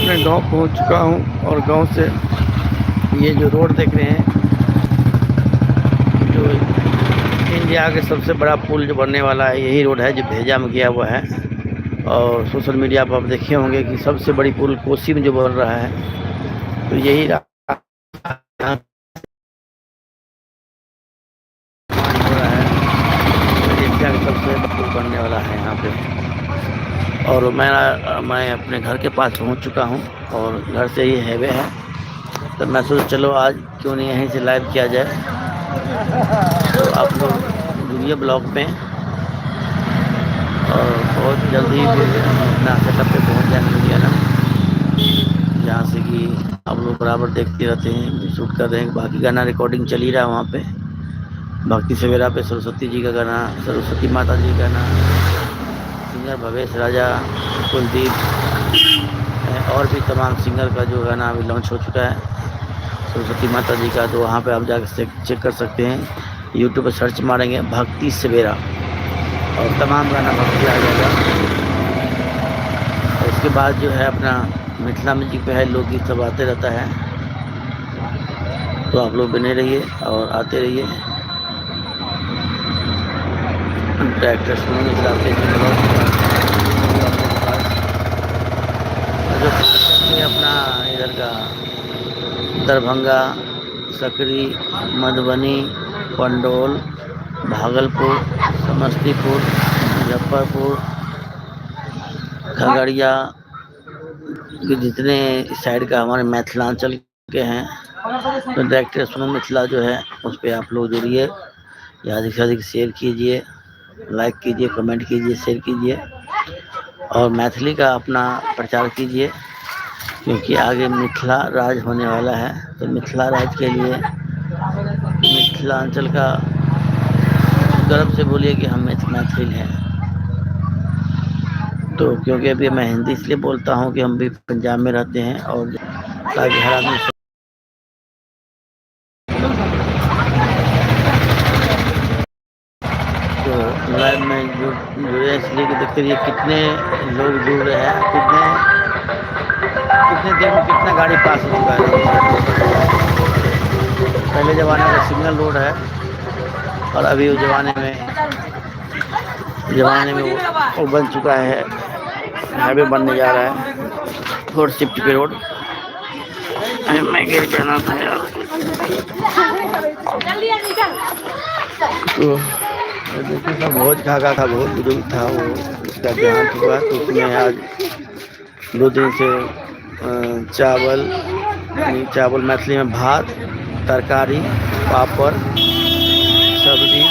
अपने गांव पहुंच चुका हूं और गांव से ये जो रोड देख रहे हैं, जो इंडिया के सबसे बड़ा पुल जो बनने वाला है, यही रोड है जो भेजा में गया हुआ है। और सोशल मीडिया पर आप देखे होंगे कि सबसे बड़ी पुल कोसी में जो बन रहा है, तो यही यहाँ हो रहा है। एशिया का सबसे बड़ा पुल बनने वाला है यहाँ पे। और मैं अपने घर के पास पहुँच चुका हूँ और घर से ही हाईवे है, तो मैं सोचा चलो आज क्यों नहीं यहीं से लाइव किया जाए। तो आप लोग जुड़िए ब्लॉग में और बहुत जल्दी फिर अपना सेटअप पे पहुंच जाएंगे लुधियाना, जहाँ से कि आप लोग बराबर देखते रहते हैं, शूट कर रहे हैं। बाकी गाना रिकॉर्डिंग चल ही रहा है वहाँ पे। भक्ति सवेरा पे सरस्वती जी का गाना, सरस्वती माता जी का गाना, सिंगर भवेश राजा, कुलदीप और भी तमाम सिंगर का जो गाना अभी लॉन्च हो चुका है सरस्वती माता जी का। तो वहाँ पे आप जाकर चेक कर सकते हैं। यूट्यूब पर सर्च मारेंगे भक्ति सवेरा और तमाम गाना भक्ति आ जाएगा। और इसके बाद जो है अपना मिथिला म्यूजिक पे है, लोकगीत सब आते रहता है। तो आप लोग बने रहिए और आते रहिए। डायरेक्टर सुनो मिथिला के जो अपना इधर का दरभंगा, सकरी, मधुबनी, पंडौल, भागलपुर, समस्तीपुर, मुजफ्फरपुर, खगड़िया के जितने साइड का हमारे मिथिलांचल के हैं, तो डायरेक्टर सुनो मिथिला जो है उस पर आप लोग जुड़िए, अधिक से अधिक शेयर कीजिए, लाइक कीजिए, कमेंट कीजिए, शेयर कीजिए और मैथिली का अपना प्रचार कीजिए, क्योंकि आगे मिथिला राज होने वाला है। तो मिथिला राज के लिए मिथिलांचल का गर्व से बोलिए कि हम मैथिल हैं। तो क्योंकि अभी मैं हिंदी इसलिए बोलता हूँ कि हम भी पंजाब में रहते हैं और ताकि हर आदमी तो लाइव में जुड़े इसलिए कि देखते रहिए कितने लोग जुड़ रहे हैं, कितने देर में कितना गाड़ी पास हो चुका है। पहले ज़माने का सिग्नल रोड है और अभी उस ज़माने में वो बन चुका है, हाईवे बनने जा रहा है, फोर शिफ्ट पे रोड। मैं गिर जाना था यार। तो देखिए सब भोज खाका था, बहुत बुजुर्ग था वो, उसका देहांत हुआ। तो उसमें आज 2 दिन से चावल मैथिली में भात, तरकारी, पापड़, सब्जी,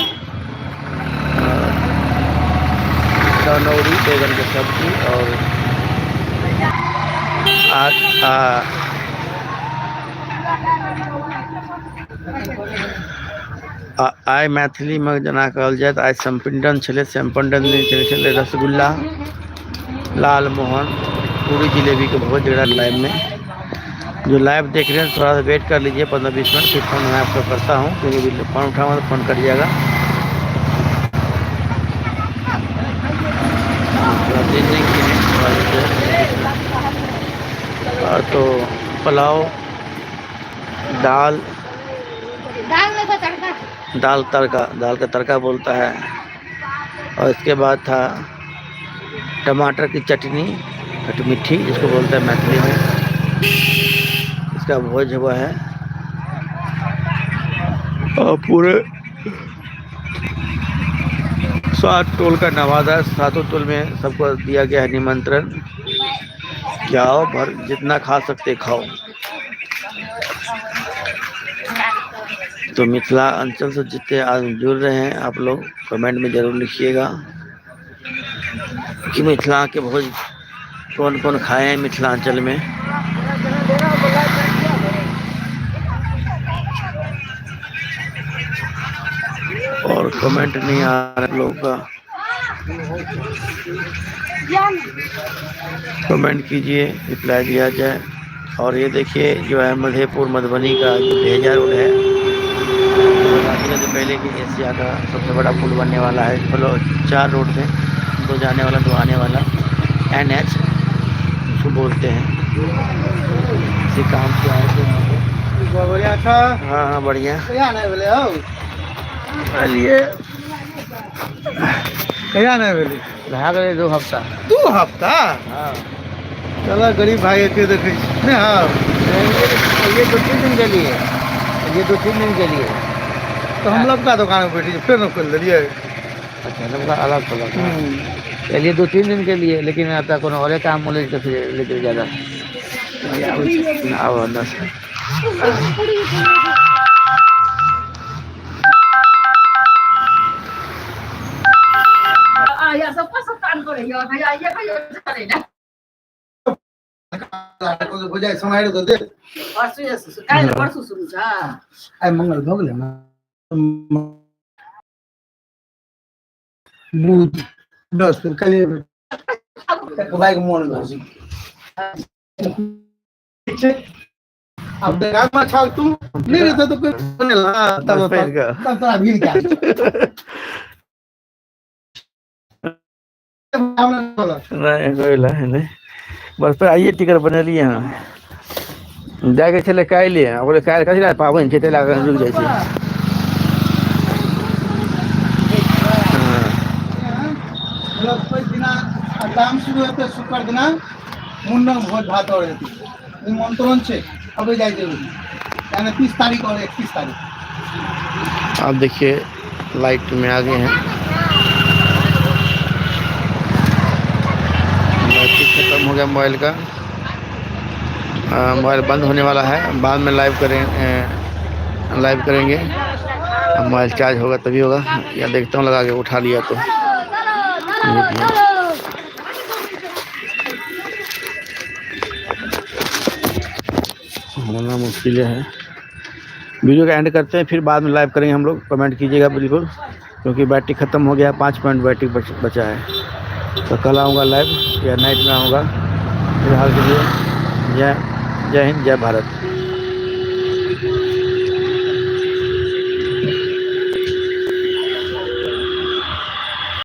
कनौरी, बैगन की सब्जी और आइ मैथिली में जना कहल जाए तो आइ संपिंडन छले। संपिंडन छले रसगुल्ला, लाल मोहन, पूरी जिलेबी के बहुत जगह लाइव में। जो लाइव देख रहे हैं थोड़ा सा वेट कर लीजिए 15-20 मिनट, फिर फ़ोन मैं आपको करता हूँ, क्योंकि फ़ोन उठाऊँगा तो फ़ोन करिएगा। दिन नहीं किए और तो पुलाव, दाल का तड़का बोलता है। और इसके बाद था टमाटर की चटनी, खटमिठी जिसको बोलते हैं मैथिली में, इसका भोज हुआ है। और पूरे 7 टोल का नवादा, 7 टोल में सबको दिया गया है निमंत्रण कि आओ, भर जितना खा सकते खाओ। तो मिथिला अंचल से जितने आदमी जुड़ रहे हैं, आप लोग कमेंट में ज़रूर लिखिएगा कि मिथिला के भोज कौन कौन खाए हैं मिथिलांचल में। और कमेंट नहीं आ रहा लोगों का, कमेंट कीजिए, रिप्लाई दिया जाए। और ये देखिए जो है मधेपुर मधुबनी का जो भेजा रोड है, तो पहले की एशिया का सबसे बड़ा पुल बनने वाला है। चलो 4 रोड थे, 2 जाने वाला 2 आने वाला, NH उसको बोलते हैं। किसी काम से आए थे यहाँ पे। बढ़िया था। हाँ हाँ बढ़िया। कहिया नहीं भेले हो? चलिए कहिया नहीं भेले? रहा गए 2 हफ्ता। 2 हफ्ता? हाँ चलो गरीब भाई के देखे नहीं। हाँ ये 2-3 दिन के लिए, ये 2-3 दिन के लिए। तो हम लोग का दुकान में बैठी फिर न खोल दिलिए। अच्छा सबका अलग खोला था। चलिए 2-3 दिन के लिए, लेकिन आता कोनो और काम बोले तो फिर लेके ज़्यादा आओ अंदर से। ya sepakat ko rin yun. Kaya iya kayo sa rin. हो जाए समाये तो दे। Kaya na parang susunod siya. आई मंगल भोग लेना। बुध 10 फिर कल बाइक मोड़ लो। अब रात में छाल तू नहीं रहता तो फिर बने ला तब तो अभी क्या नहीं कोई ला नहीं, बस पे आइए टिकट बने लिए हैं जाके चले काल्हि ओकरे काल्हि कथी ला पाबनि छै तै ला रुक जाइ छै। कोई दिना काम शुरू होते शुक्र दिना मुंडन भोज भात और रहती निमंत्रण छे अब जाए जरूरी यानी 30 तारीख और 31 तारीख। आप देखिए लाइट में आ गए हैं, बैटरी खत्म हो गया मोबाइल का। मोबाइल बंद होने वाला है, बाद में लाइव करेंगे। मोबाइल चार्ज होगा तभी होगा, या देखता हूँ लगा के उठा लिया तो। होना मुश्किल है। वीडियो का एंड करते हैं, फिर बाद में लाइव करेंगे हम लोग। कमेंट कीजिएगा बिल्कुल, क्योंकि बैटरी ख़त्म हो गया, 5 मिनट बैटरी बचा है। तो कल आऊँगा लाइव या नाइट में आऊँगा। फिलहाल के लिए जय हिंद, जय भारत।